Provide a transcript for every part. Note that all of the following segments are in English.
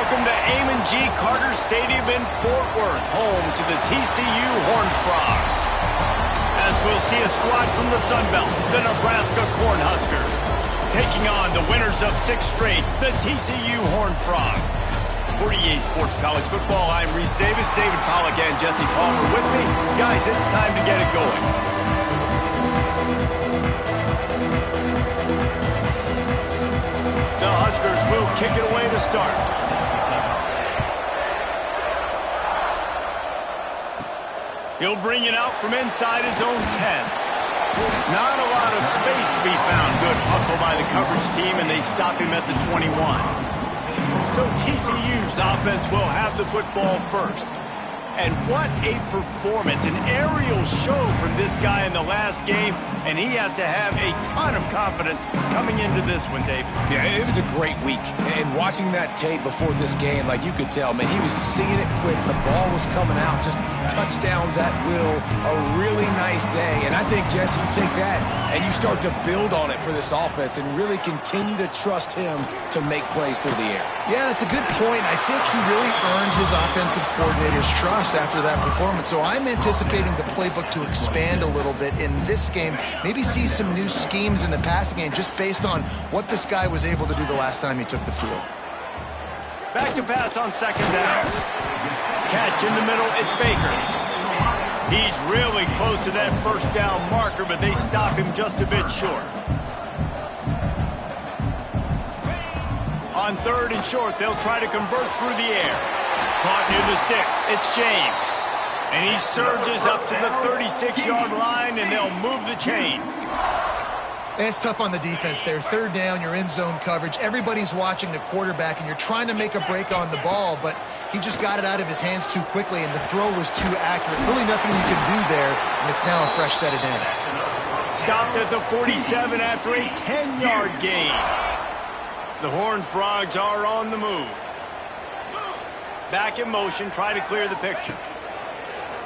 Welcome to Amon G. Carter Stadium in Fort Worth, home to the TCU Horned Frogs. As we'll see a squad from the Sun Belt, the Nebraska Cornhuskers, taking on the winners of 6 straight, the TCU Horned Frogs. For EA Sports College Football, I'm Reese Davis, David Pollack, and Jesse Palmer with me. Guys, it's time to get it going. The Huskers will kick it away to start. He'll bring it out from inside his own 10. Not a lot of space to be found. Good hustle by the coverage team, and they stop him at the 21. So TCU's offense will have the football first. And what a performance, an aerial show from this guy in the last game, and he has to have a ton of confidence coming into this one, Dave. Yeah, it was a great week, and watching that tape before this game, like you could tell, man, he was seeing it quick, the ball was coming out, just touchdowns at will, a really nice day, and I think, Jesse, you take that and you start to build on it for this offense and really continue to trust him to make plays through the air. Yeah, that's a good point. I think he really earned his offensive coordinator's trust after that performance. So I'm anticipating the playbook to expand a little bit in this game. Maybe see some new schemes in the passing game just based on what this guy was able to do the last time he took the field. Back to pass on second down. Catch in the middle, it's Baker. He's really close to that first down marker, but they stop him just a bit short. On third and short, they'll try to convert through the air. Caught near the sticks. It's James. And he surges up to the 36-yard line, and they'll move the chains. And it's tough on the defense there. Third down, you're in zone coverage. Everybody's watching the quarterback, and you're trying to make a break on the ball, but he just got it out of his hands too quickly, and the throw was too accurate. Really nothing you can do there, and it's now a fresh set of downs. Stopped at the 47 after a 10-yard gain. The Horned Frogs are on the move. Back in motion, try to clear the picture.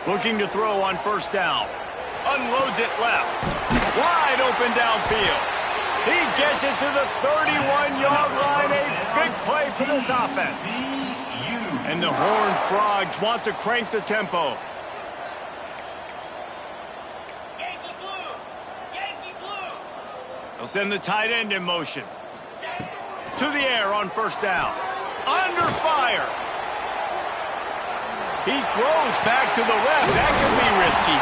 Looking to throw on first down. Unloads it left. Wide open downfield. He gets it to the 31-yard line. A big play for this offense. And the Horned Frogs want to crank the tempo. Yankee blue! Yankee blue! They'll send the tight end in motion. To the air on first down. Under fire. He throws back to the left. That could be risky.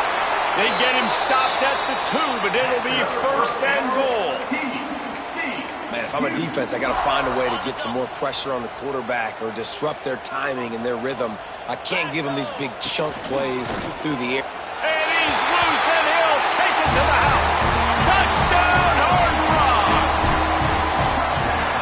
They get him stopped at the 2, but it'll be first and goal. Man, if I'm a defense, I got to find a way to get some more pressure on the quarterback or disrupt their timing and their rhythm. I can't give them these big chunk plays through the air. And he's loose, and he'll take it to the house. Touchdown, Horned Frogs!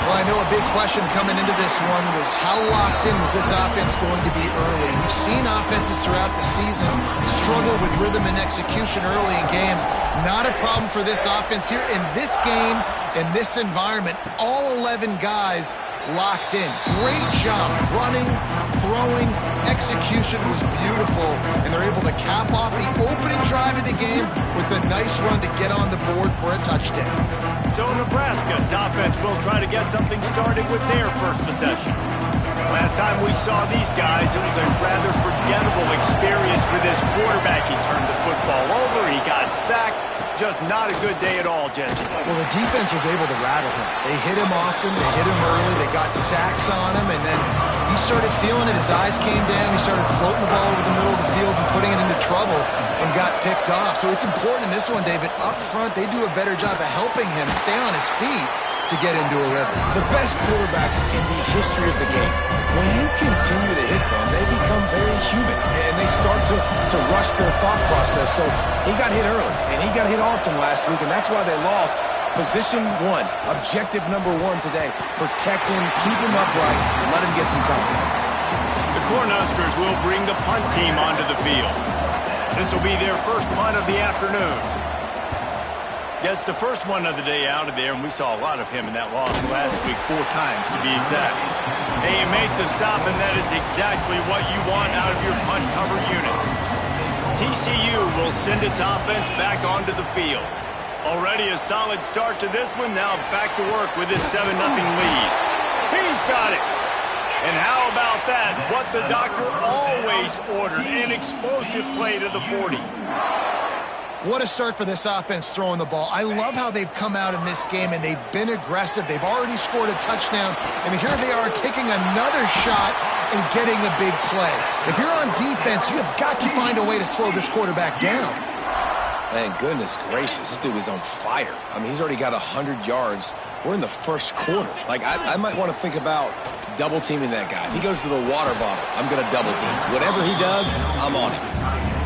Well, I know a big question coming into this one was how locked in was this offense going to be early? We've seen offenses throughout the season struggle with rhythm and execution early in games. Not a problem for this offense here. In this game, in this environment, all 11 guys locked in. Great job running, throwing, execution was beautiful, and they're able to cap off the opening drive of the game with a nice run to get on the board for a touchdown. So Nebraska's offense will try to get something started with their first possession. Last time we saw these guys, it was a rather forgettable experience for this quarterback. He turned the football over, he got sacked. Just not a good day at all, Jesse. Well, the defense was able to rattle him. They hit him often, they hit him early, they got sacks on him, and then he started feeling it. His eyes came down, he started floating the ball over the middle of the field and putting it into trouble and got picked off. So it's important in this one, David. Up front, they do a better job of helping him stay on his feet to get into a rhythm. The best quarterbacks in the history of the game, when you continue to hit them, they become very human, and they start to rush their thought process. So he got hit early, and he got hit often last week, and that's why they lost. Position 1, objective number 1 today. Protect him, keep him upright, let him get some confidence. The Cornhuskers will bring the punt team onto the field. This will be their first punt of the afternoon. Yes, the first one of the day out of there, and we saw a lot of him in that loss last week, 4 times to be exact. They make the stop, and that is exactly what you want out of your punt cover unit. TCU will send its offense back onto the field. Already a solid start to this one, now back to work with his 7-0 lead. He's got it. And how about that? What the doctor always ordered, an explosive play to the 40. What a start for this offense throwing the ball. I love how they've come out in this game, and they've been aggressive. They've already scored a touchdown, and here they are taking another shot and getting a big play. If you're on defense, you have got to find a way to slow this quarterback down. Man, goodness gracious, this dude is on fire. I mean, he's already got 100 yards. We're in the first quarter. Like, I might want to think about double-teaming that guy. If he goes to the water bottle, I'm going to double-team. Whatever he does, I'm on him.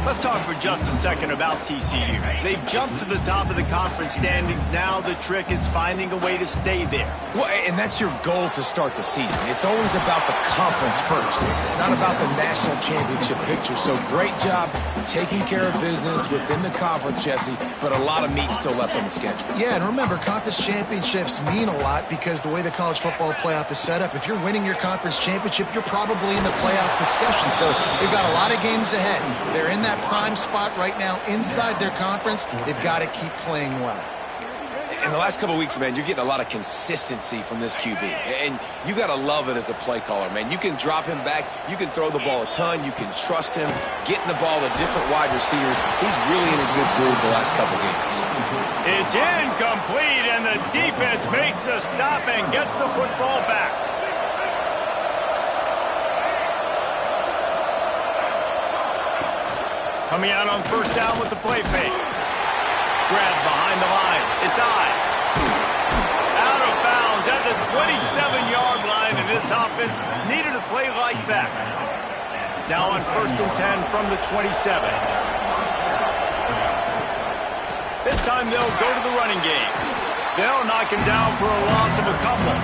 Let's talk for just a second about TCU. They've jumped to the top of the conference standings. Now the trick is finding a way to stay there. Well, and that's your goal to start the season. It's always about the conference first. It's not about the national championship picture. So great job taking care of business within the conference, Jesse, but a lot of meat still left on the schedule. Yeah, and remember, conference championships mean a lot because the way the college football playoff is set up, if you're winning your conference championship, you're probably in the playoff discussion. So they've got a lot of games ahead. They're in that prime spot right now inside their conference. They've got to keep playing well. In the last couple of weeks, man, you're getting a lot of consistency from this QB. And you got to love it as a play caller, man. You can drop him back. You can throw the ball a ton. You can trust him. Getting the ball to different wide receivers. He's really in a good groove the last couple games. It's incomplete, and the defense makes a stop and gets the football back. Coming out on first down with the play fake. Grab behind the line. It's Ives. Out of bounds at the 27-yard line, and this offense needed a play like that. Now on 1st and 10 from the 27. This time they'll go to the running game. They'll knock him down for a loss of a couple.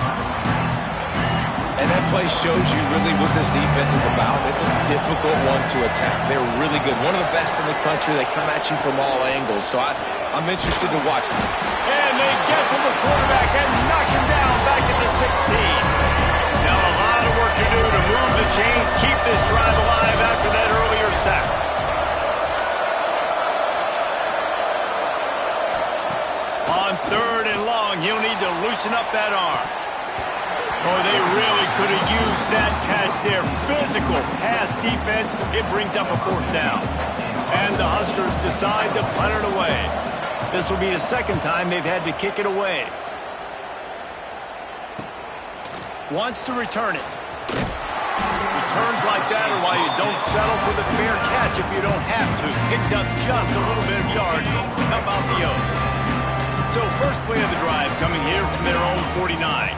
And that play shows you really what this defense is about. It's a difficult one to attack. They're really good. One of the best in the country. They come at you from all angles. So I'm interested to watch. And they get to the quarterback and knock him down back at the 16. Now a lot of work to do to move the chains, keep this drive alive after that earlier sack. On 3rd and long, he'll need to loosen up that arm. Or they really could have used that catch there. Physical pass defense. It brings up a 4th down. And the Huskers decide to punt it away. This will be the second time they've had to kick it away. Wants to return it. Returns like that are why you don't settle for the fair catch if you don't have to. Picks up just a little bit of yards. How about the O? So first play of the drive coming here from their own 49.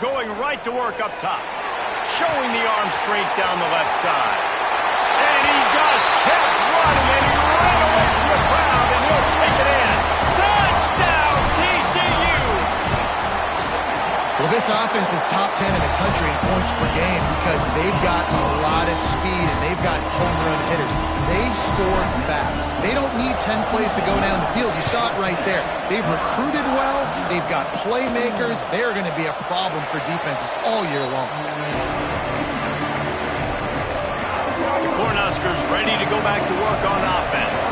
Going right to work up top. Showing the arm straight down the left side. And he just kept running, and he ran away from the crowd, and he'll take it in. Touchdown, TCU! Well, this offense is top 10 in the country in points per game because they've got a lot of speed and they've got home run hitters. They score fast. They don't need 10 plays to go down the field. You saw it right there. They've recruited well. They've got playmakers. They're going to be a problem for defenses all year long. The Cornhuskers ready to go back to work on offense.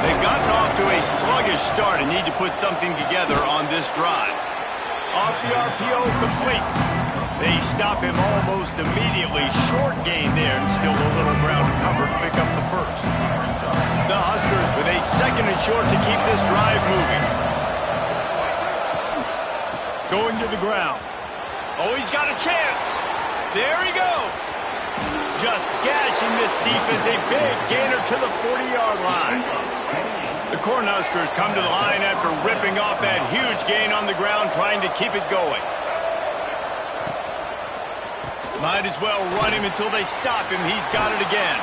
They've gotten off to a sluggish start and need to put something together on this drive. Off the RPO, complete. They stop him almost immediately. Short gain there, and still a little ground to cover to pick up the first. The Huskers with a 2nd and short to keep this drive moving. Going to the ground. Oh, he's got a chance. There he goes. Just gashing this defense. A big gainer to the 40-yard line. The Cornhuskers come to the line after ripping off that huge gain on the ground, trying to keep it going. Might as well run him until they stop him. He's got it again.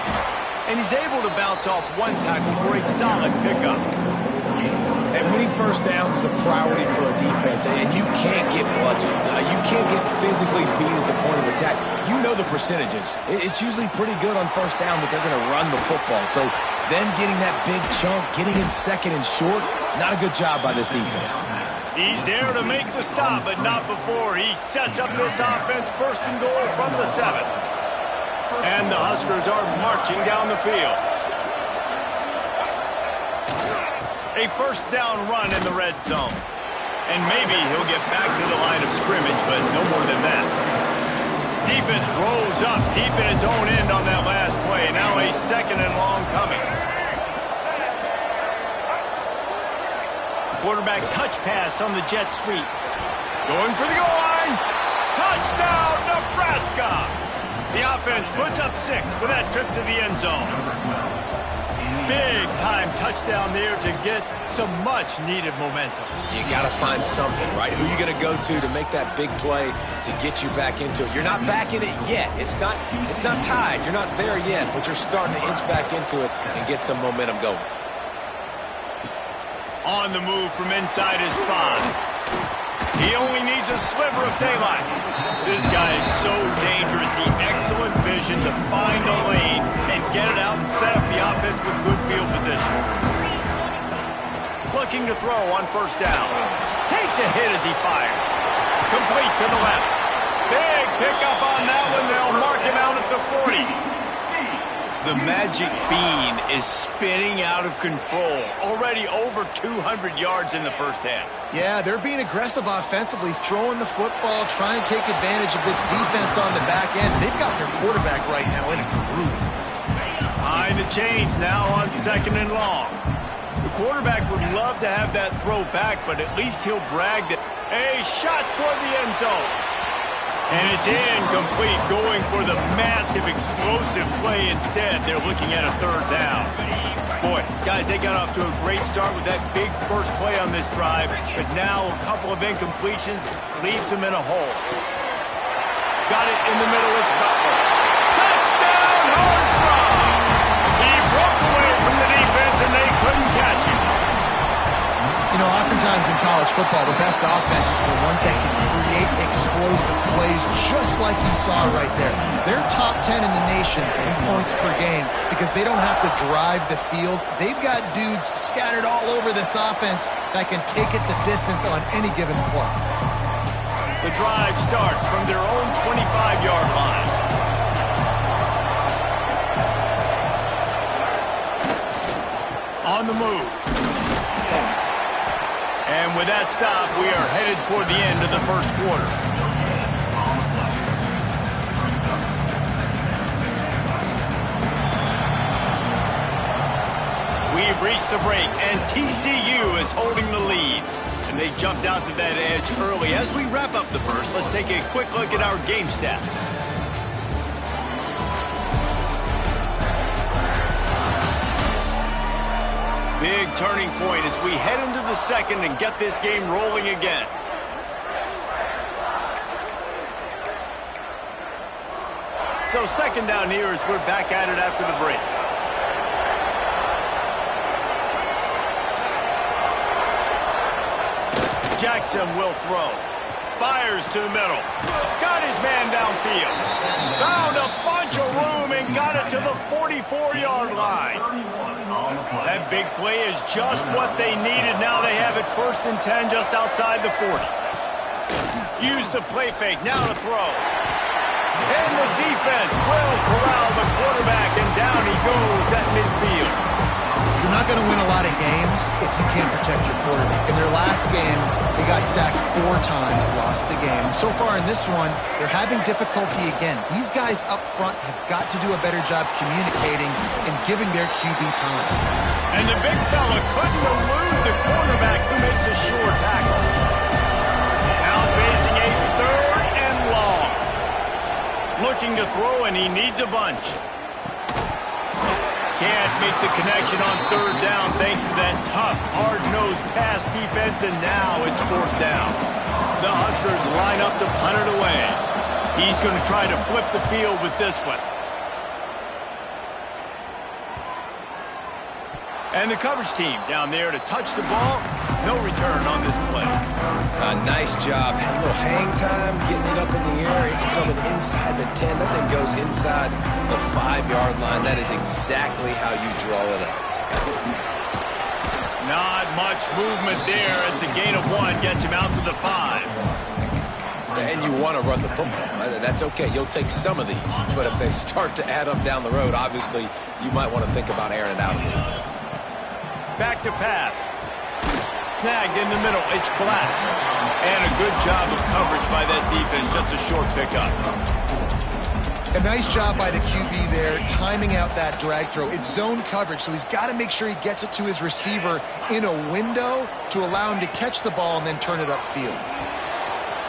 And he's able to bounce off one tackle for a solid pickup. And winning first downs is a priority for a defense, and you can't get bludgeoned. You can't get physically beat at the point of attack. You know the percentages. It's usually pretty good on first down that they're going to run the football. So then getting that big chunk, getting in 2nd and short, not a good job by this defense. He's there to make the stop, but not before. He sets up this offense 1st and goal from the 7. And the Huskers are marching down the field. A 1st down run in the red zone. And maybe he'll get back to the line of scrimmage, but no more than that. defense rose up deep in its own end on that last play. Now a second and long coming. Quarterback touch pass on the jet sweep. Going for the goal line. Touchdown, Nebraska! The offense puts up 6 with that trip to the end zone. Big-time touchdown there to get some much-needed momentum. You got to find something, right? Who are you going to go to make that big play to get you back into it? You're not back in it yet. It's not tied. You're not there yet, but you're starting to inch back into it and get some momentum going. On the move from inside his 5. He only needs a sliver of daylight. This guy is so dangerous. The excellent vision to find a lane and get it out and set up the offense with good field position. Looking to throw on first down. Takes a hit as he fires. Complete to the left. Big pickup on that one. They'll mark him out at the 40. The magic bean is spinning out of control. Already over 200 yards in the first half. Yeah, they're being aggressive offensively, throwing the football, trying to take advantage of this defense on the back end. They've got their quarterback right now in a groove. Behind the chains now on second and long. The quarterback would love to have that throw back, but at least he'll brag that a shot toward the end zone. And it's incomplete, going for the massive explosive play instead. They're looking at a third down. Boy, guys, they got off to a great start with that big first play on this drive, but now a couple of incompletions leaves them in a hole. Got it in the middle, it's Butler. Touchdown, Hornfrock! He broke away from the defense and they couldn't catch him. You know, oftentimes in college football, the best offenses are the ones that can create explosive plays just like you saw right there. They're top 10 in the nation in points per game because they don't have to drive the field. They've got dudes scattered all over this offense that can take it the distance on any given play. The drive starts from their own 25-yard line. On the move. And with that stop, we are headed toward the end of the first quarter. We've reached the break, and TCU is holding the lead. And they jumped out to that edge early. As we wrap up the first, let's take a quick look at our game stats. Big turning point as we head into the second and get this game rolling again. So second down here as we're back at it after the break. Jackson will throw. Fires to the middle. Got his man downfield. Found a bunch of room and got it to the 44-yard line. That big play is just what they needed. Now they have it 1st and 10 just outside the 40. Use the play fake. Now to throw. And the defense will corral the quarterback, and down he goes at midfield. You're not going to win a lot of games if you can't protect your quarterback. In their last game, they got sacked 4 times, lost the game. And so far in this one, they're having difficulty again. These guys up front have got to do a better job communicating and giving their QB time. And the big fella couldn't elude the cornerback who makes a sure tackle. Now facing a 3rd and long. Looking to throw, and he needs a bunch. Can't make the connection on 3rd down thanks to that tough, hard-nosed pass defense, and now it's 4th down. The Huskers line up to punt it away. He's going to try to flip the field with this one. And the coverage team down there to touch the ball. No return on this play. Nice job. Had a little hang time, getting it up in the air. It's coming inside the 10. That thing goes inside the 5-yard line. That is exactly how you draw it up. Not much movement there. It's a gain of 1. Gets him out to the 5. And you want to run the football. That's okay. You'll take some of these. But if they start to add up down the road, obviously, you might want to think about airing it out a little bit. Back to pass. Snagged in the middle. It's Black. And a good job of coverage by that defense. Just a short pickup. A nice job by the QB there, timing out that drag throw. It's zone coverage, so he's got to make sure he gets it to his receiver in a window to allow him to catch the ball and then turn it upfield.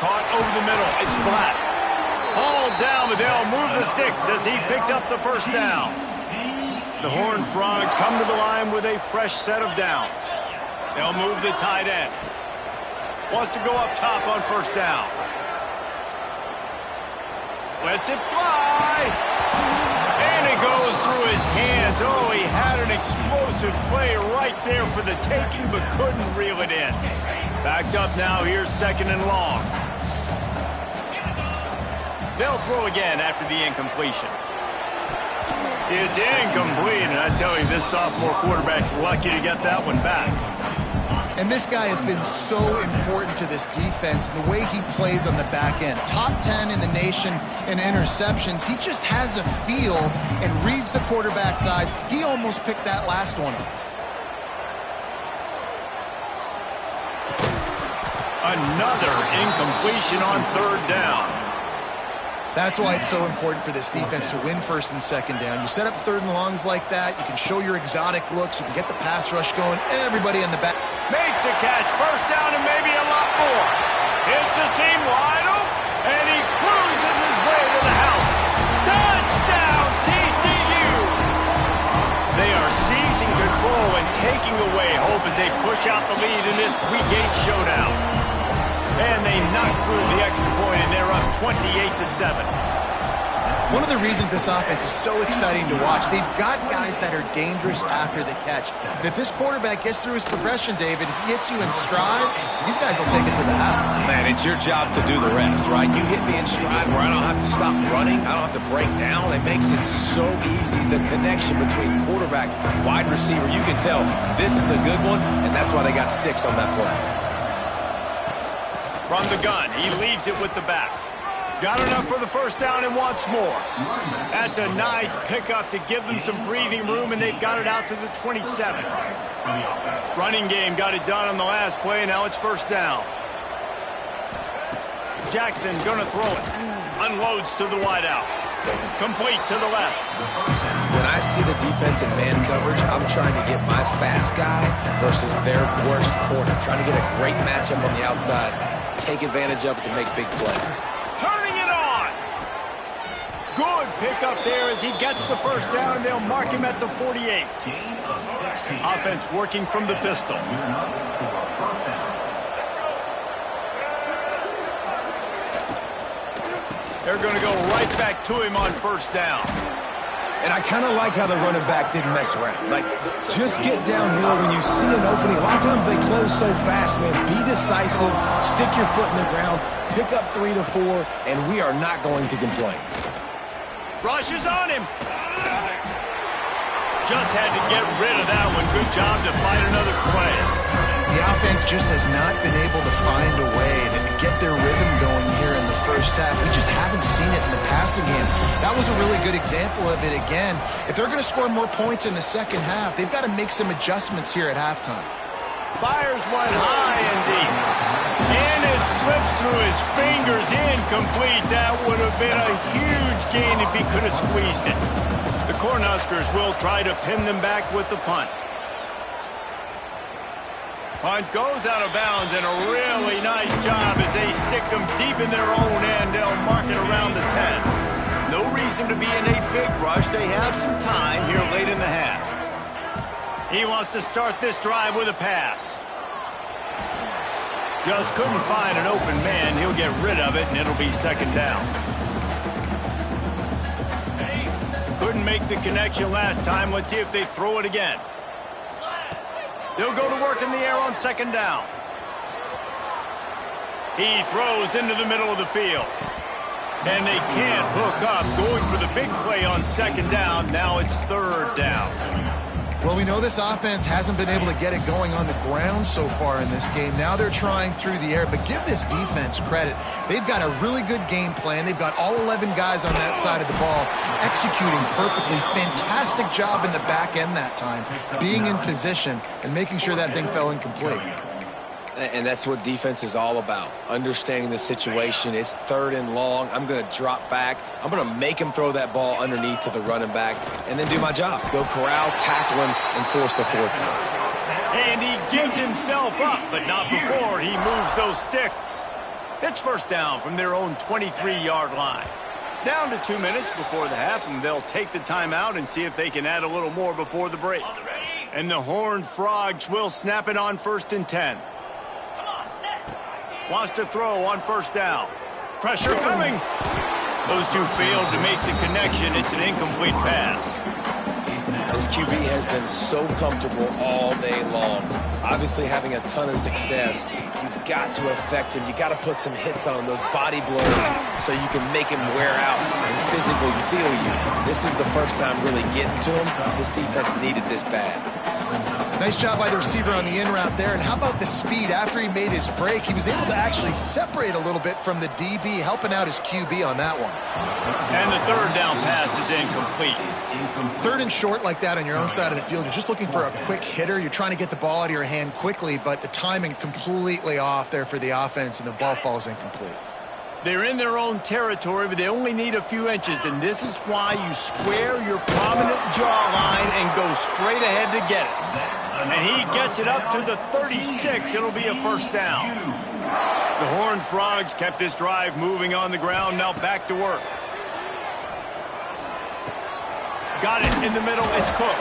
Caught over the middle. It's flat. Hauled down, but they'll move the sticks as he picks up the first down. The Horned Frogs come to the line with a fresh set of downs. They'll move the tight end. Wants to go up top on first down. Lets it fly. And it goes through his hands. Oh, he had an explosive play right there for the taking, but couldn't reel it in. Backed up now. Here's second and long. They'll throw again after the incompletion. It's incomplete, and I tell you, this sophomore quarterback's lucky to get that one back. And this guy has been so important to this defense, the way he plays on the back end. Top 10 in the nation in interceptions. He just has a feel and reads the quarterback's eyes. He almost picked that last one off. Another incompletion on third down. That's why it's so important for this defense to win first and second down. You set up third and longs like that, you can show your exotic looks, you can get the pass rush going, everybody in the back. Makes a catch, first down and maybe a lot more. Hits a seam wide open, and he cruises his way to the house. Touchdown, TCU! They are seizing control and taking away hope as they push out the lead in this Week 8 showdown. And they knock through the extra point, and they're up 28-7. One of the reasons this offense is so exciting to watch, they've got guys that are dangerous after the catch. And if this quarterback gets through his progression, David, he hits you in stride, these guys will take it to the house. Man, it's your job to do the rest, right? You hit me in stride where I don't have to stop running, I don't have to break down. It makes it so easy. The connection between quarterback, wide receiver, you can tell this is a good one, and that's why they got 6 on that play. From the gun, he leaves it with the back. Got enough for the first down and wants more. That's a nice pickup to give them some breathing room, and they've got it out to the 27. Running game got it done on the last play, and now it's first down. Jackson gonna throw it. Unloads to the wideout. Complete to the left. When I see the defense in man coverage, I'm trying to get my fast guy versus their worst corner. Trying to get a great matchup on the outside. Take advantage of it to make big plays. Turning it on. Good pickup there as he gets the first down, and they'll mark him at the 48. Offense working from the pistol. They're going to go right back to him on first down. And I kind of like how the running back didn't mess around. Like, just get downhill when you see an opening. A lot of times they close so fast, man. Be decisive, stick your foot in the ground, pick up 3 to 4, and we are not going to complain. Rush is on him. Just had to get rid of that one. Good job to find another play. The offense just has not been able to find a way to get their rhythm going here in the first half. We just haven't seen it in the passing game. That was a really good example of it again. If they're going to score more points in the second half, they've got to make some adjustments here at halftime. Fires one high and deep. And it slips through his fingers, incomplete. That would have been a huge gain if he could have squeezed it. The Cornhuskers will try to pin them back with the punt. Punt goes out of bounds, and a really nice job as they stick them deep in their own end. They'll mark it around the 10. No reason to be in a big rush. They have some time here late in the half. He wants to start this drive with a pass. Just couldn't find an open man. He'll get rid of it, and it'll be second down. Couldn't make the connection last time. Let's see if they throw it again. They'll go to work in the air on second down. He throws into the middle of the field. And they can't hook up. Going for the big play on second down. Now it's third down. Well, we know this offense hasn't been able to get it going on the ground so far in this game. Now they're trying through the air, but give this defense credit. They've got a really good game plan. They've got all 11 guys on that side of the ball executing perfectly. Fantastic job in the back end that time, being in position and making sure that thing fell incomplete. And that's what defense is all about, understanding the situation. It's 3rd and long. I'm going to drop back. I'm going to make him throw that ball underneath to the running back and then do my job. Go corral, tackle him, and force the 4th down. And he gives himself up, but not before he moves those sticks. It's 1st down from their own 23-yard line. Down to 2 minutes before the half, and they'll take the timeout and see if they can add a little more before the break. And the Horned Frogs will snap it on 1st and 10. Wants to throw on 1st down. Pressure coming. Those two failed to make the connection. It's an incomplete pass. This QB has been so comfortable all day long. Obviously having a ton of success. You've got to affect him. You got to put some hits on him, those body blows, so you can make him wear out and physically feel you. This is the first time really getting to him. This defense needed this bad. Nice job by the receiver on the in route there. And how about the speed? After he made his break, he was able to actually separate a little bit from the DB, helping out his QB on that one. And the 3rd down pass is incomplete. 3rd and short like that on your own side of the field. You're just looking for a quick hitter. You're trying to get the ball out of your hand quickly, but the timing completely off there for the offense, and the ball falls incomplete. They're in their own territory, but they only need a few inches, and this is why you square your prominent jawline and go straight ahead to get it. And he gets it up to the 36. It'll be a 1st down. The Horned Frogs kept this drive moving on the ground. Now back to work. Got it in the middle. It's Cook.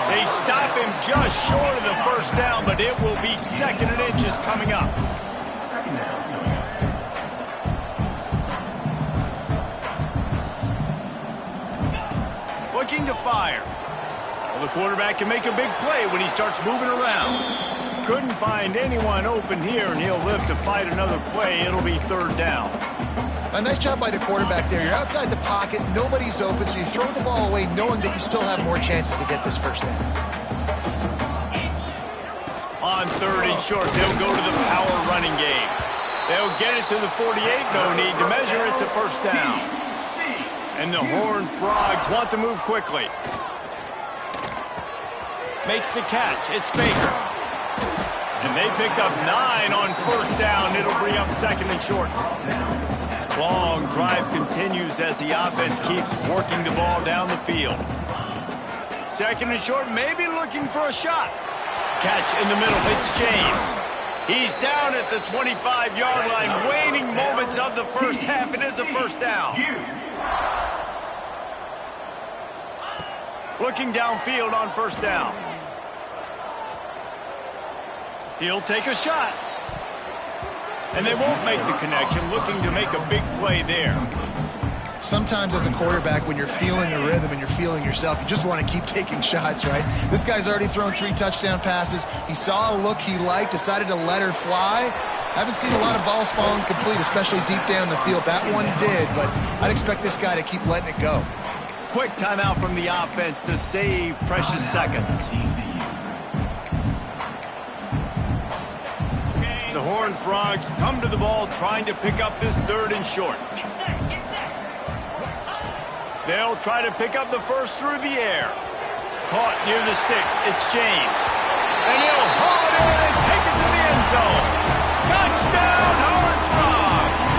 They stop him just short of the 1st down, but it will be 2nd and inches coming up. Looking to fire. Well, the quarterback can make a big play when he starts moving around. Couldn't find anyone open here, and he'll live to fight another play. It'll be 3rd down. A nice job by the quarterback there. You're outside the pocket. Nobody's open, so you throw the ball away knowing that you still have more chances to get this 1st down. On 3rd and short, they'll go to the power running game. They'll get it to the 48. No need to measure. It's a 1st down. And the Horned Frogs want to move quickly. Makes the catch. It's Baker. And they picked up 9 on 1st down. It'll bring up 2nd and short. Long drive continues as the offense keeps working the ball down the field. 2nd and short, maybe looking for a shot. Catch in the middle. It's James. He's down at the 25-yard line. Waning moments of the 1st half. It is a 1st down. Looking downfield on 1st down. He'll take a shot. And they won't make the connection, looking to make a big play there. Sometimes as a quarterback, when you're feeling the rhythm and you're feeling yourself, you just want to keep taking shots, right? This guy's already thrown 3 touchdown passes. He saw a look he liked, decided to let her fly. Haven't seen a lot of balls falling complete, especially deep down the field. That one did, but I'd expect this guy to keep letting it go. Quick timeout from the offense to save precious seconds. The Horned Frogs come to the ball trying to pick up this 3rd and short. They'll try to pick up the 1st through the air. Caught near the sticks. It's James. And he'll haul it in and take it to the end zone. Touchdown, Horned Frogs!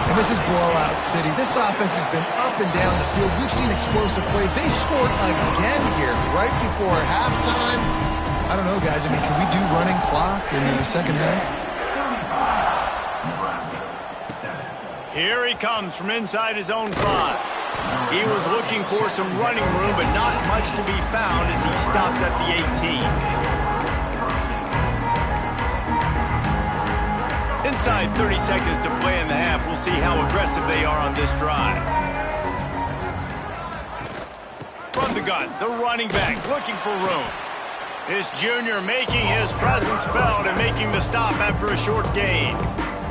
And this is blowout city. This offense has been up and down the field. We've seen explosive plays. They scored again here right before halftime. I don't know, guys. I mean, can we do running clock in the 2nd half? Here he comes from inside his own 5. He was looking for some running room, but not much to be found as he stopped at the 18. Inside 30 seconds to play in the half. We'll see how aggressive they are on this drive. From the gun, the running back looking for room. This junior making his presence felt and making the stop after a short gain.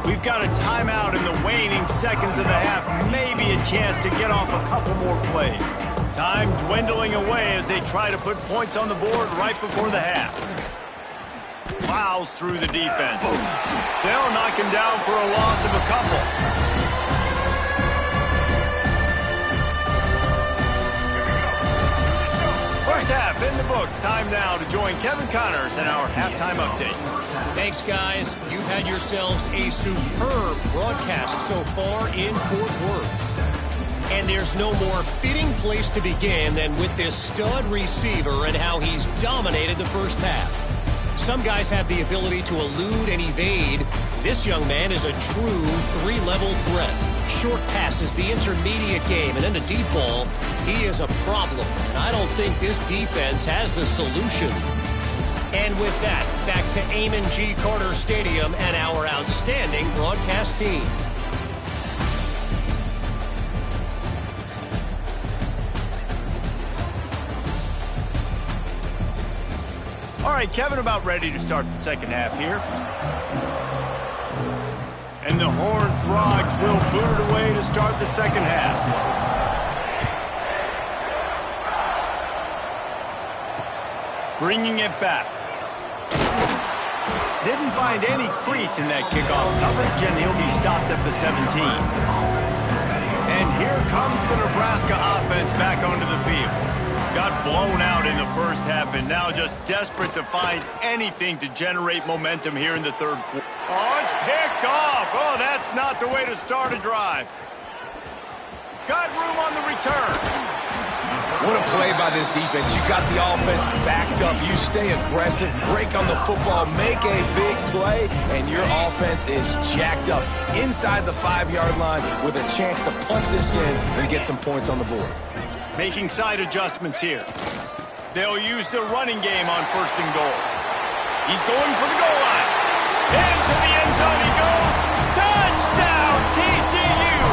We've got a timeout in the waning seconds of the half. Maybe a chance to get off a couple more plays. Time dwindling away as they try to put points on the board right before the half. Plows through the defense. They'll knock him down for a loss of a couple. First half in the books. Brooks. Time now to join Kevin Connors in our halftime update. Thanks, guys. You've had yourselves a superb broadcast so far in Fort Worth. And there's no more fitting place to begin than with this stud receiver and how he's dominated the first half. Some guys have the ability to elude and evade. This young man is a true three-level threat. Short passes, the intermediate game, and then the deep ball. He is a problem, and I don't think this defense has the solution. And with that, back to Amon G. Carter Stadium and our outstanding broadcast team. All right, Kevin, about ready to start the second half here. And the Horned Frogs will boot it away to start the second half. Bringing it back. Didn't find any crease in that kickoff coverage, and he'll be stopped at the 17. And here comes the Nebraska offense back onto the field. Got blown out in the first half and now just desperate to find anything to generate momentum here in the third quarter. Oh, it's picked off. Oh, that's not the way to start a drive. Got room on the return. What a play by this defense. You got the offense backed up. You stay aggressive, break on the football, make a big play, and your offense is jacked up inside the 5-yard line with a chance to punch this in and get some points on the board. Making side adjustments here. They'll use the running game on first and goal. He's going for the goal line. Into the end zone he goes. Touchdown, TCU!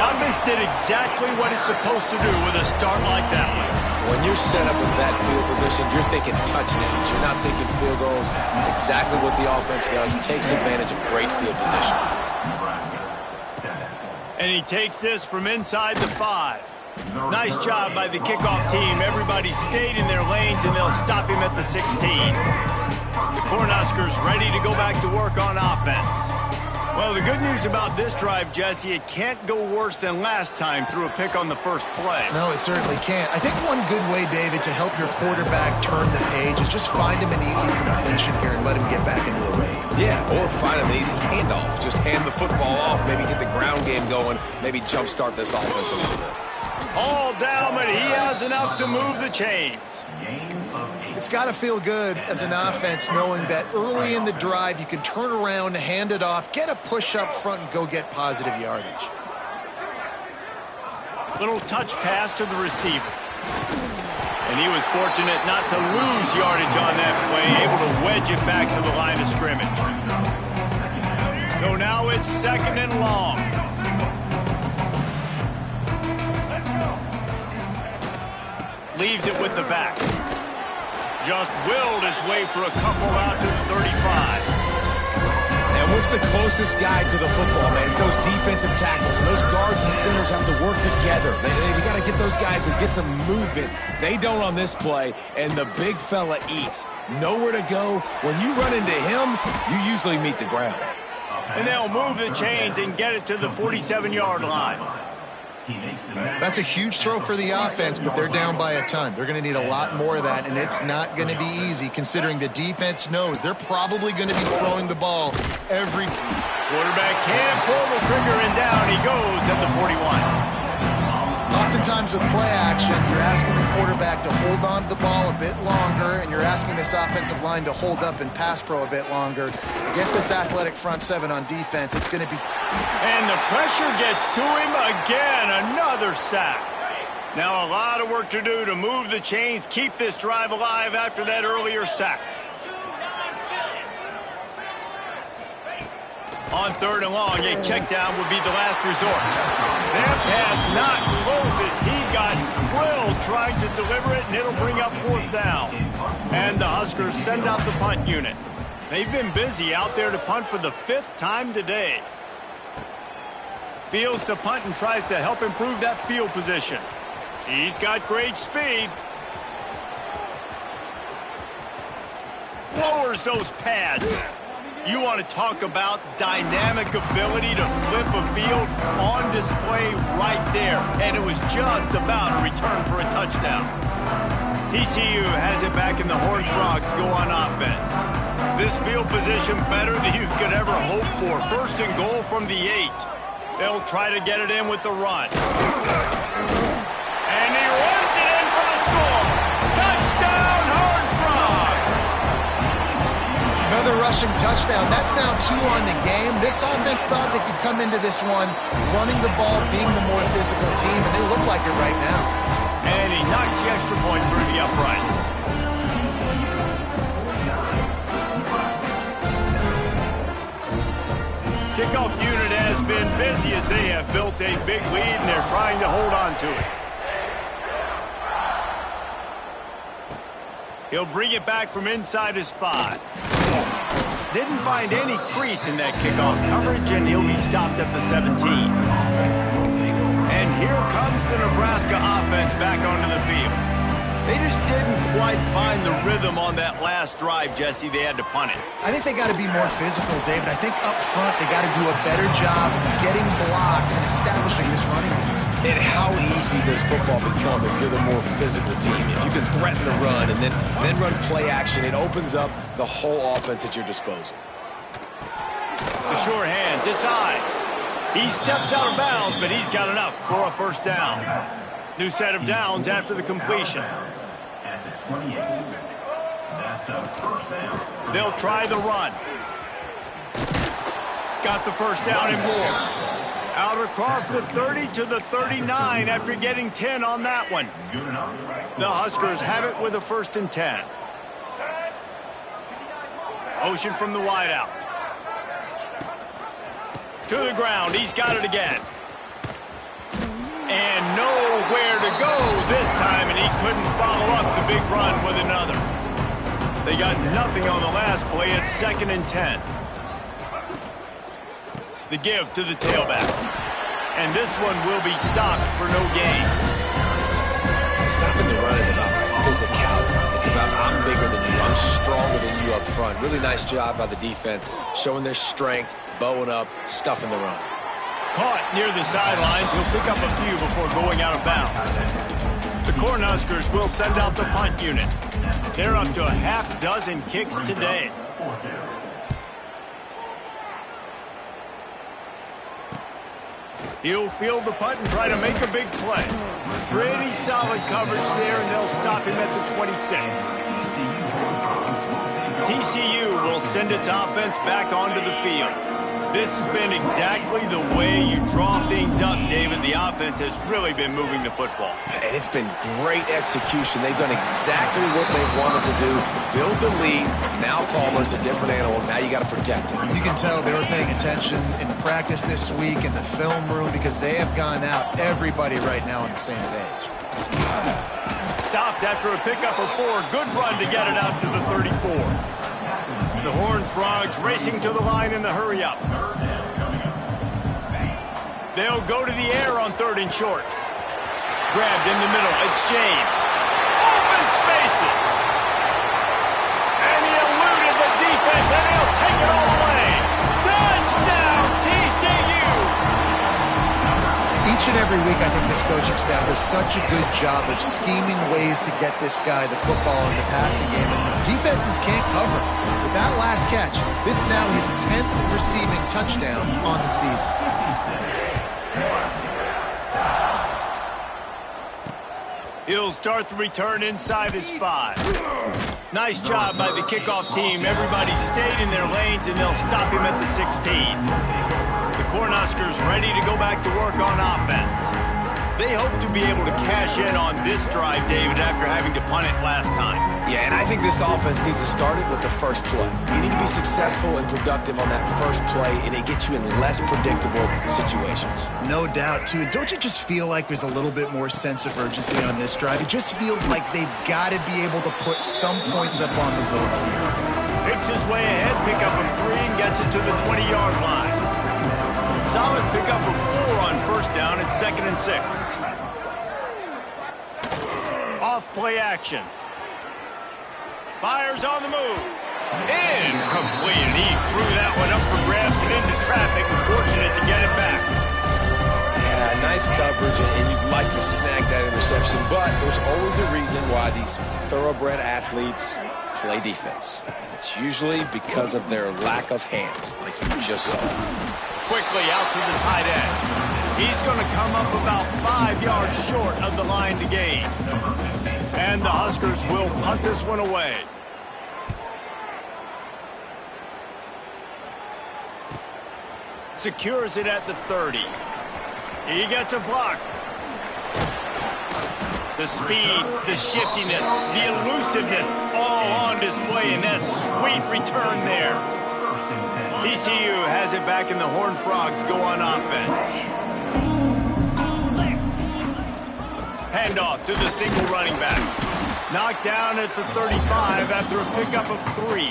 Offense did exactly what it's supposed to do with a start like that one. When you're set up in that field position, you're thinking touchdowns. You're not thinking field goals. It's exactly what the offense does. Takes advantage of great field position. And he takes this from inside the 5. Nice job by the kickoff team. Everybody stayed in their lanes, and they'll stop him at the 16. The Cornhuskers ready to go back to work on offense. Well, the good news about this drive, Jesse, it can't go worse than last time through a pick on the first play. No, it certainly can't. I think one good way, David, to help your quarterback turn the page is just find him an easy completion here and let him get back into a rhythm. Yeah, or find him an easy handoff. Just hand the football off, maybe get the ground game going, maybe jumpstart this offense a little bit. All down, but he has enough to move the chains. It's got to feel good as an offense knowing that early in the drive you can turn around, hand it off, get a push up front, and go get positive yardage. Little touch pass to the receiver. And he was fortunate not to lose yardage on that play, able to wedge it back to the line of scrimmage. So now it's second and long. Leaves it with the back. Just willed his way for a couple out to the 35. And what's the closest guy to the football, man? It's those defensive tackles. And those guards and centers have to work together. They got to get those guys and get some movement. They don't on this play, and the big fella eats. Nowhere to go. When you run into him, you usually meet the ground. And they'll move the chains and get it to the 47-yard line. That's a huge throw for the offense, but they're down by a ton. They're going to need a lot more of that, and it's not going to be easy considering the defense knows they're probably going to be throwing the ball every... Quarterback can't pull the trigger, and down he goes at the 41. Oftentimes with play action, you're asking the quarterback to hold on to the ball a bit longer, and you're asking this offensive line to hold up in pass pro a bit longer. Against this athletic front seven on defense, it's going to be... And the pressure gets to him again. Another sack. Now a lot of work to do to move the chains, keep this drive alive after that earlier sack. On third and long, a check down would be the last resort. That pass not close as he got drilled trying to deliver it, and it'll bring up fourth down. And the Huskers send out the punt unit. They've been busy out there to punt for the 5th time today. Fields to punt and tries to help improve that field position. He's got great speed. Lowers those pads. You want to talk about dynamic ability to flip a field on display right there. And it was just about a return for a touchdown. TCU has it back and the Horned Frogs go on offense. This field position better than you could ever hope for. First and goal from the 8. They'll try to get it in with the run. And he runs it in for the score. Touchdown, Horned Frogs! Another rushing touchdown. That's now 2 on the game. This offense thought they could come into this one running the ball, being the more physical team, and they look like it right now. And he knocks the extra point through the uprights. Kickoff unit has been busy as they have built a big lead, and they're trying to hold on to it. He'll bring it back from inside his 5. Didn't find any crease in that kickoff coverage, and he'll be stopped at the 17. And here comes the Nebraska offense back onto the field. They just didn't quite find the rhythm on that last drive, Jesse. They had to punt it. I think they got to be more physical, David. I think up front they got to do a better job getting blocks and establishing this running game. And how easy does football become if you're the more physical team? If you can threaten the run and then run play action, it opens up the whole offense at your disposal. The sure hands, it's Ives. He steps out of bounds, but he's got enough for a first down. New set of downs after the completion. They'll try the run. Got the first down and more. Out across the 30 to the 39 after getting 10 on that one. The Huskers have it with a 1st and 10. Motion from the wideout. To the ground. He's got it again. And nowhere to go this time, and he couldn't follow up the big run with another. They got nothing on the last play. It's 2nd and 10. The give to the tailback. And this one will be stopped for no gain. Stopping the run is about physicality. It's about I'm bigger than you. I'm stronger than you up front. Really nice job by the defense, showing their strength, bowing up, stuffing the run. Caught near the sidelines. He'll pick up a few before going out of bounds. The Cornhuskers will send out the punt unit. They're up to a half dozen kicks today. He'll field the punt and try to make a big play. Pretty solid coverage there, and they'll stop him at the 26. TCU will send its offense back onto the field. This has been exactly the way you draw things up, David. The offense has really been moving the football. And it's been great execution. They've done exactly what they've wanted to do. Build the lead. Now Palmer's a different animal. Now you got to protect him. You can tell they were paying attention in practice this week in the film room because they have gone out, everybody right now on the same page. Stopped after a pickup of 4. Good run to get it out to the 34. The Horned Frogs racing to the line in the hurry-up. They'll go to the air on 3rd and short. Grabbed in the middle. It's James. Open spaces. And he eluded the defense, and he'll take it all away. Touchdown, TCU! Each and every week, I think this coaching staff does such a good job of scheming ways to get this guy the football in the passing game, and defenses can't cover. With that last catch, this is now his 10th receiving touchdown on the season. He'll start the return inside his 5. Nice job by the kickoff team. Everybody stayed in their lanes, and they'll stop him at the 16. The Cornhuskers ready to go back to work on offense. They hope to be able to cash in on this drive, David, after having to punt it last time. Yeah, and I think this offense needs to start it with the first play. You need to be successful and productive on that first play, and it gets you in less predictable situations. No doubt, too. Don't you just feel like there's a little bit more sense of urgency on this drive? It just feels like they've got to be able to put some points up on the board here. Picks his way ahead, pickup of 3, and gets it to the 20-yard line. Solid pickup of 4 on first down. It's 2nd and 6. Off play action. Fires on the move. Incomplete. He threw that one up for grabs and into traffic. Fortunate to get it back. Yeah, nice coverage, and you'd like to snag that interception, but there's always a reason why these thoroughbred athletes play defense. And it's usually because of their lack of hands, like you just saw. Quickly out to the tight end. He's going to come up about 5 yards short of the line to gain. And the Huskers will punt this one away. Secures it at the 30. He gets a block. The speed, the shiftiness, the elusiveness, all on display in that sweet return there. TCU has it back, and the Horned Frogs go on offense. Handoff to the single running back. Knocked down at the 35 after a pickup of 3.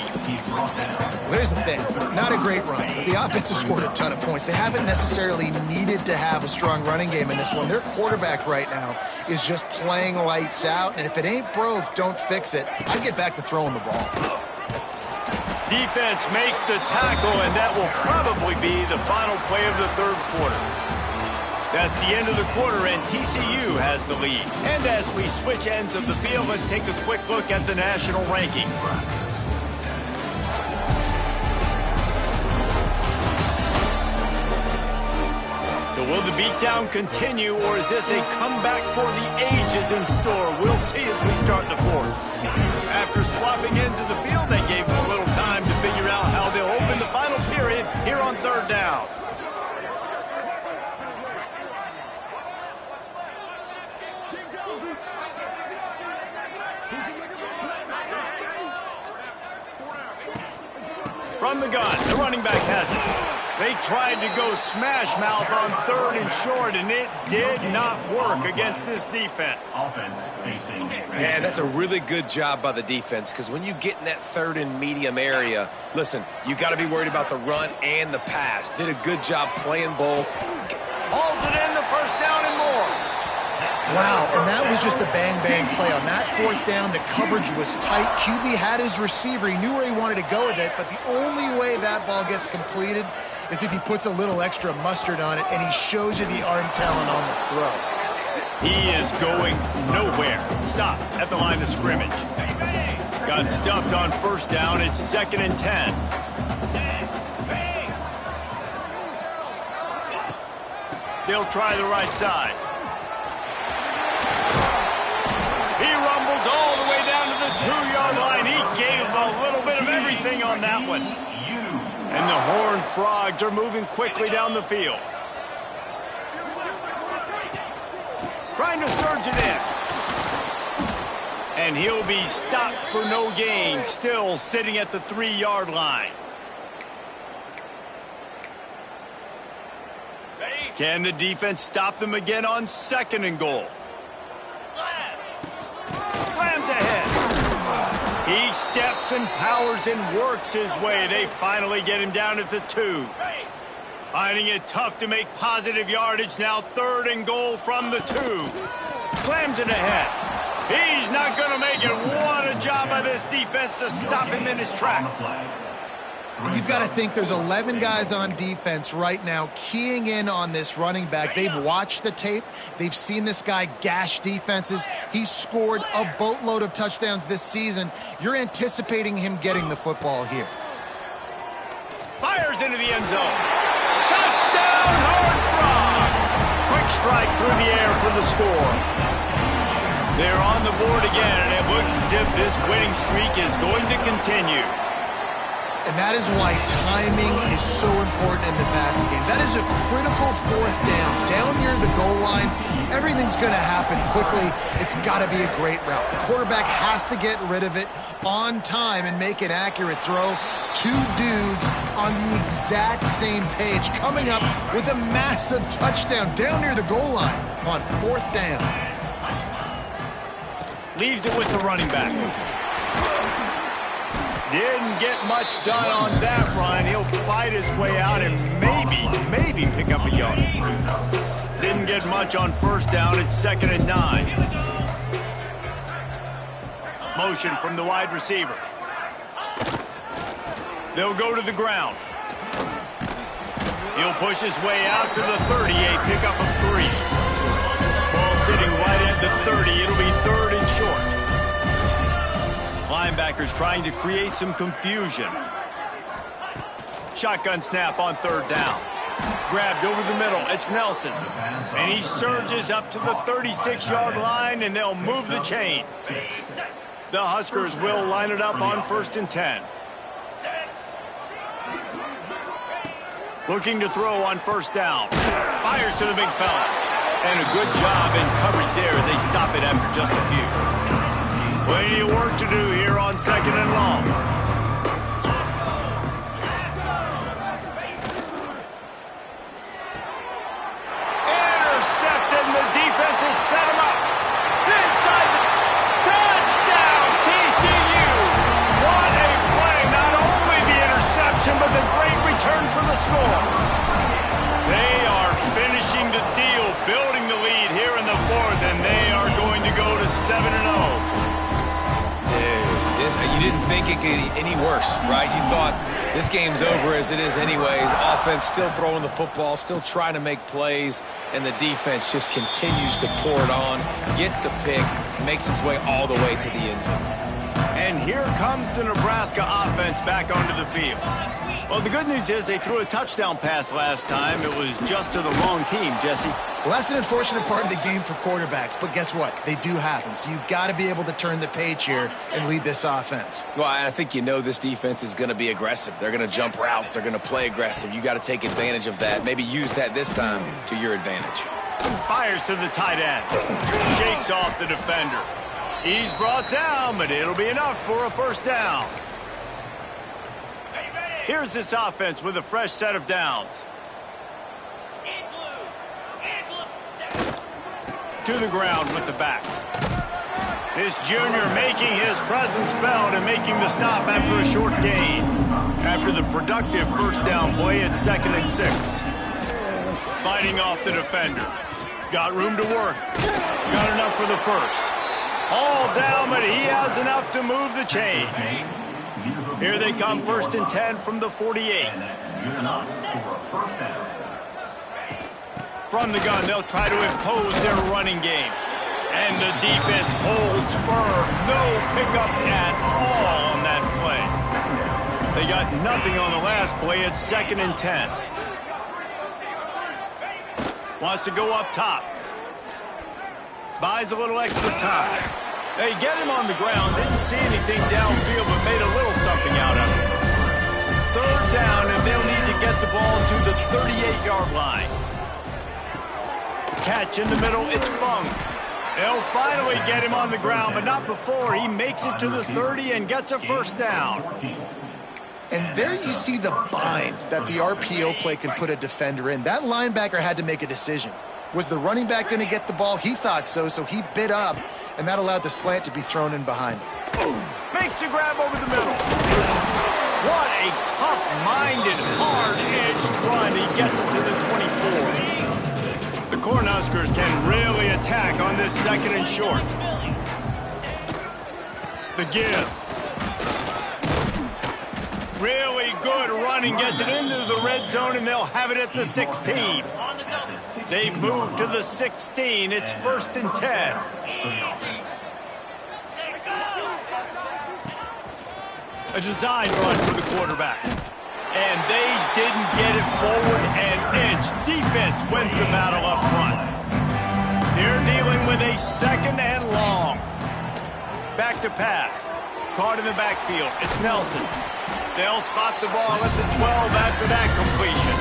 Well, here's the thing. Not a great run, but the offense has scored a ton of points. They haven't necessarily needed to have a strong running game in this one. Their quarterback right now is just playing lights out, and if it ain't broke, don't fix it. I'd get back to throwing the ball. Defense makes the tackle, and that will probably be the final play of the third quarter. That's the end of the quarter, and TCU has the lead. And as we switch ends of the field, let's take a quick look at the national rankings. So will the beatdown continue, or is this a comeback for the ages in store? We'll see as we start the fourth. After swapping ends of the field, they gave them a little time to figure out how they'll open the final period here on third down. From the gun, the running back has it. They tried to go smash mouth on third and short, and it did not work against this defense. Yeah, that's a really good job by the defense, because when you get in that third and medium area, listen, you got to be worried about the run and the pass. Did a good job playing both. Hauls it in, the first down and more. Wow, and that was just a bang-bang play. On that fourth down, the coverage was tight. QB had his receiver. He knew where he wanted to go with it, but the only way that ball gets completed is if he puts a little extra mustard on it, and he shows you the arm talent on the throw. He is going nowhere. Stop at the line of scrimmage. Got stuffed on first down. It's 2nd and 10. They'll try the right side. He rumbles all the way down to the 2-yard line. He gave a little bit of everything on that one. And the Horned Frogs are moving quickly down the field. Trying to surge it in. And he'll be stopped for no gain, still sitting at the 3-yard line. Can the defense stop them again on 2nd and goal? Slams ahead. He steps and powers and works his way. They finally get him down at the 2. Finding it tough to make positive yardage now. 3rd and goal from the 2. Slams it ahead. He's not going to make it. What a job by this defense to stop him in his tracks. You've got to think there's 11 guys on defense right now keying in on this running back. They've watched the tape. They've seen this guy gash defenses. He's scored a boatload of touchdowns this season. You're anticipating him getting the football here. Fires into the end zone. Touchdown, Horned Frogs! Quick strike through the air for the score. They're on the board again, and it looks as if this winning streak is going to continue. And that is why timing is so important in the passing game. That is a critical 4th down. Down near the goal line, everything's going to happen quickly. It's got to be a great route. The quarterback has to get rid of it on time and make an accurate throw. 2 dudes on the exact same page, coming up with a massive touchdown down near the goal line on 4th down. Leaves it with the running back. Didn't get much done on that run. He'll fight his way out and maybe pick up a yard. Didn't get much on first down. It's 2nd and 9. Motion from the wide receiver. They'll go to the ground. He'll push his way out to the 30, a pickup of 3. the 30. It'll be third and short. Linebackers trying to create some confusion. Shotgun snap on third down. Grabbed over the middle. It's Nelson. And he surges up to the 36-yard line, and they'll move the chain. The Huskers will line it up on 1st and 10. Looking to throw on 1st down. Fires to the big fella. And a good job in coverage there as they stop it after just a few. Plenty of work to do here on 2nd and long. Intercepted, and the defense has set him up. Inside the touchdown, TCU. What a play. Not only the interception, but the great return for the score. They are finishing the deal, building the lead here in the 4th, and they are going to go to 7-0. You didn't think it could get any worse, right? You thought this game's over as it is anyways. Offense still throwing the football, still trying to make plays, and the defense just continues to pour it on, gets the pick, makes its way all the way to the end zone. And here comes the Nebraska offense back onto the field. Well, the good news is they threw a touchdown pass last time. It was just to the wrong team, Jesse. Well, that's an unfortunate part of the game for quarterbacks, but guess what? They do happen, so you've got to be able to turn the page here and lead this offense. Well, I think you know this defense is going to be aggressive. They're going to jump routes. They're going to play aggressive. You got to take advantage of that. Maybe use that this time to your advantage. Fires to the tight end. Shakes off the defender. He's brought down, but it'll be enough for a 1st down. Here's this offense with a fresh set of downs. To the ground with the back. This junior making his presence felt and making the stop after a short gain. After the productive 1st down play at 2nd and 6. Fighting off the defender. Got room to work. Got enough for the 1st. All down, but he has enough to move the chains. Here they come, 1st and 10 from the 48. From the gun, they'll try to impose their running game. And the defense holds firm. No pickup at all on that play. They got nothing on the last play. It's 2nd and 10. Wants to go up top. Buys a little extra time. They get him on the ground. Didn't see anything downfield, but made a little something out of it. 3rd down, and they'll need to get the ball to the 38-yard line. Catch in the middle. It's Fung. They'll finally get him on the ground, but not before. He makes it to the 30 and gets a 1st down. And there you see the bind that the RPO play can put a defender in. That linebacker had to make a decision. Was the running back going to get the ball? He thought so, so he bit up, and that allowed the slant to be thrown in behind him. Boom. Makes the grab over the middle. What a tough-minded, hard-edged run. He gets it to the 24. The Cornhuskers can really attack on this 2nd and short. The give. Really good running, gets it into the red zone, and they'll have it at the 16. They've moved to the 16. It's 1st and 10. A design run for the quarterback. And they didn't get it forward an inch. Defense wins the battle up front. They're dealing with a 2nd and long. Back to pass. Caught in the backfield. It's Nelson. They'll spot the ball at the 12 after that completion.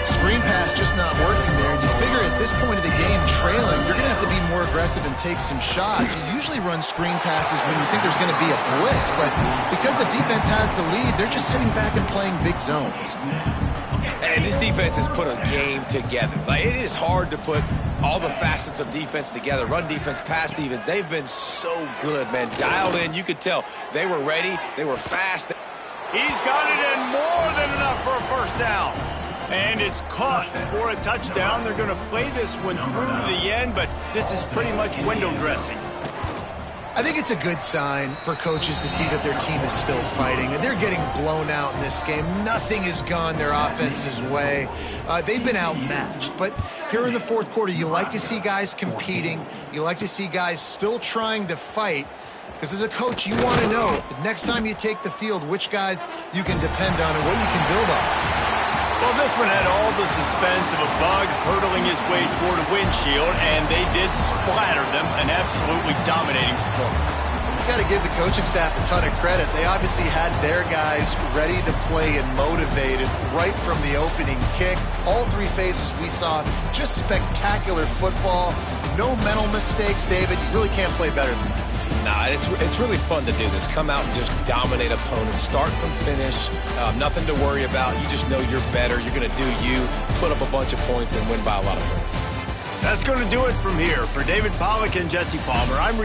Screen pass just not working there. And you figure at this point of the game, trailing, you're going to have to be more aggressive and take some shots. You usually run screen passes when you think there's going to be a blitz, but because the defense has the lead, they're just sitting back and playing big zones. And this defense has put a game together. Like, it is hard to put all the facets of defense together. Run defense, pass defense. They've been so good, man. Dialed in. You could tell they were ready. They were fast. He's got it in more than enough for a 1st down. And it's caught for a touchdown. They're going to play this one through to the end, but this is pretty much window dressing. I think it's a good sign for coaches to see that their team is still fighting. And they're getting blown out in this game. Nothing has gone their offense's way. They've been outmatched. But here in the fourth quarter, you like to see guys competing. You like to see guys still trying to fight. Because as a coach, you want to know the next time you take the field which guys you can depend on and what you can build off. Well, this one had all the suspense of a bug hurtling his way toward a windshield, and they did splatter them, an absolutely dominating performance. Got to give the coaching staff a ton of credit. They obviously had their guys ready to play and motivated right from the opening kick. All three phases we saw just spectacular football. No mental mistakes, David. You really can't play better than that. Nah, it's really fun to do this. Come out and just dominate opponents, start from finish. Nothing to worry about. You just know you're better. You're going to do you, put up a bunch of points, and win by a lot of points. That's going to do it from here. For David Pollack and Jesse Palmer, I'm